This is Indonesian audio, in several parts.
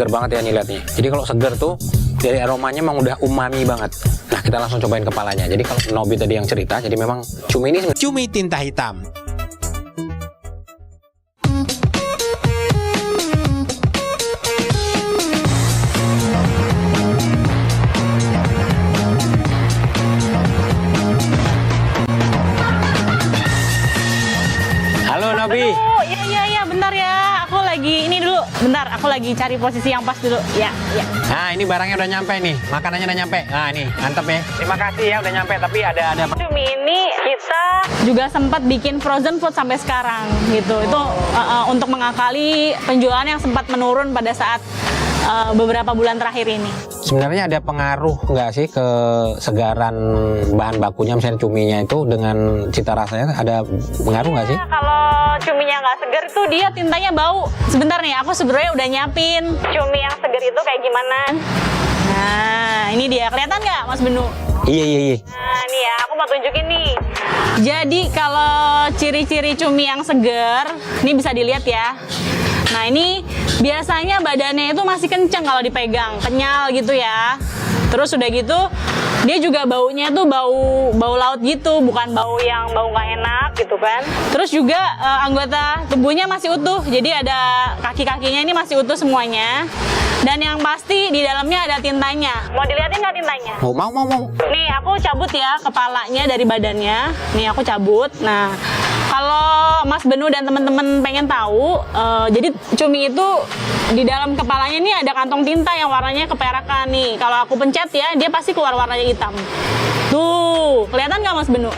Seger banget ya nih lihatnya. Jadi kalau seger tuh dari aromanya memang udah umami banget. Nah kita langsung cobain kepalanya. Jadi kalau Nobi tadi yang cerita, jadi memang cumi ini Cumi tinta hitam. Halo Nobi. Oh, iya, bentar ya. Aku lagi ini dulu. Bentar, aku lagi cari posisi yang pas dulu. Ya. Nah ini barangnya udah nyampe nih, makanannya udah nyampe. Nah ini mantep ya. Terima kasih ya udah nyampe. Tapi ada. Cumi ini kita juga sempat bikin frozen food sampai sekarang gitu. Itu untuk mengakali penjualan yang sempat menurun pada saat beberapa bulan terakhir ini. Sebenarnya ada pengaruh nggak sih ke segaran bahan bakunya, misalnya cuminya itu dengan cita rasanya ada pengaruh nggak sih? Nah, kalau cuminya nggak segar itu dia tintanya bau. Sebentar nih, aku sebenarnya udah nyiapin cumi yang segar itu kayak gimana. Nah, ini dia. Kelihatan nggak, Mas Benu? Iya. Nah, nih ya, aku mau tunjukin nih. Jadi kalau ciri-ciri cumi yang segar, ini bisa dilihat ya. Nah, ini biasanya badannya itu masih kenceng kalau dipegang, kenyal gitu ya. Terus udah gitu, dia juga baunya tuh bau laut gitu, bukan bau yang bau nggak enak gitu kan. Terus juga anggota tubuhnya masih utuh, jadi ada kaki-kakinya ini masih utuh semuanya. Dan yang pasti di dalamnya ada tintanya. Mau dilihatin nggak tintanya? Mau. Nih aku cabut ya kepalanya dari badannya. Nih aku cabut. Nah kalau Mas Benu dan teman-teman pengen tahu, jadi cumi itu di dalam kepalanya ini ada kantong tinta yang warnanya keperakan nih. Kalau aku pencet ya, dia pasti keluar warnanya hitam. Tuh, kelihatan nggak Mas Benu?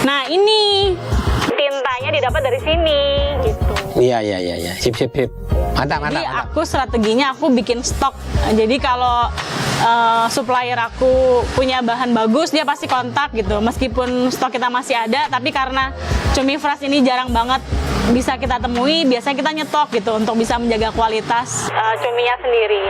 Nah ini tintanya didapat dari sini gitu. Iya. Sip. Mantap. Jadi aku strateginya aku bikin stok. Jadi kalau supplier aku punya bahan bagus, dia pasti kontak gitu. Meskipun stok kita masih ada, tapi karena cumi fresh ini jarang banget bisa kita temui, biasanya kita nyetok gitu untuk bisa menjaga kualitas cuminya sendiri.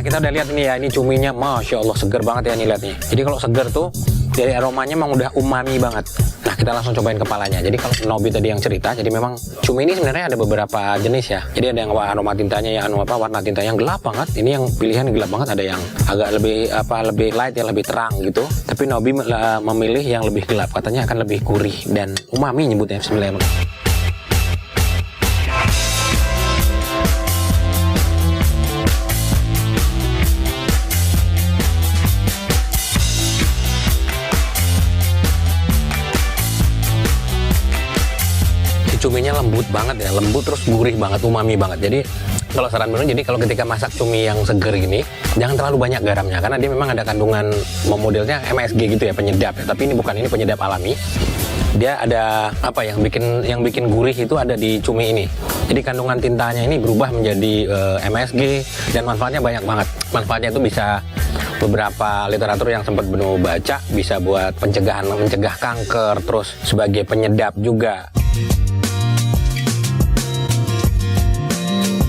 Kita udah lihat ini ya, ini cuminya Masya Allah seger banget ya nih lihatnya. Jadi kalau seger tuh dari aromanya memang udah umami banget. Nah kita langsung cobain kepalanya. Jadi kalau Nobi tadi yang cerita, jadi memang cumi ini sebenarnya ada beberapa jenis ya. Jadi ada yang aroma tintanya yang warna tinta yang gelap banget. Ini yang pilihan gelap banget, ada yang agak lebih light ya, lebih terang gitu. Tapi Nobi memilih yang lebih gelap, katanya akan lebih gurih dan umami nyebutnya sebenarnya. Cuminya lembut banget ya, lembut terus gurih banget, umami banget. Jadi kalau saran Benu, jadi kalau ketika masak cumi yang seger gini, jangan terlalu banyak garamnya karena dia memang ada kandungan modelnya MSG gitu ya, penyedap ya. Tapi ini bukan, ini penyedap alami. Dia ada apa yang bikin gurih itu ada di cumi ini. Jadi kandungan tintanya ini berubah menjadi MSG dan manfaatnya banyak banget. Manfaatnya itu bisa beberapa literatur yang sempat Benu baca, bisa buat mencegah kanker, terus sebagai penyedap juga.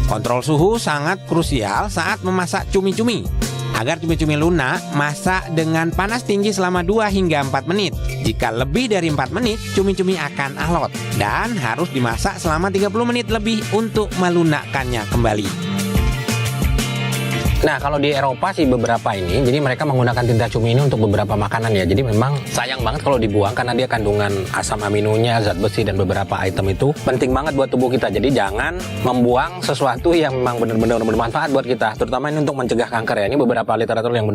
Kontrol suhu sangat krusial saat memasak cumi-cumi. Agar cumi-cumi lunak, masak dengan panas tinggi selama 2 hingga 4 menit. Jika lebih dari 4 menit, cumi-cumi akan alot dan harus dimasak selama 30 menit lebih untuk melunakkannya kembali. Nah kalau di Eropa sih beberapa ini, jadi mereka menggunakan tinta cumi ini untuk beberapa makanan ya. Jadi memang sayang banget kalau dibuang karena dia kandungan asam aminonya, zat besi dan beberapa item itu penting banget buat tubuh kita. Jadi jangan membuang sesuatu yang memang benar-benar bermanfaat buat kita, terutama ini untuk mencegah kanker ya. Ini beberapa literatur yang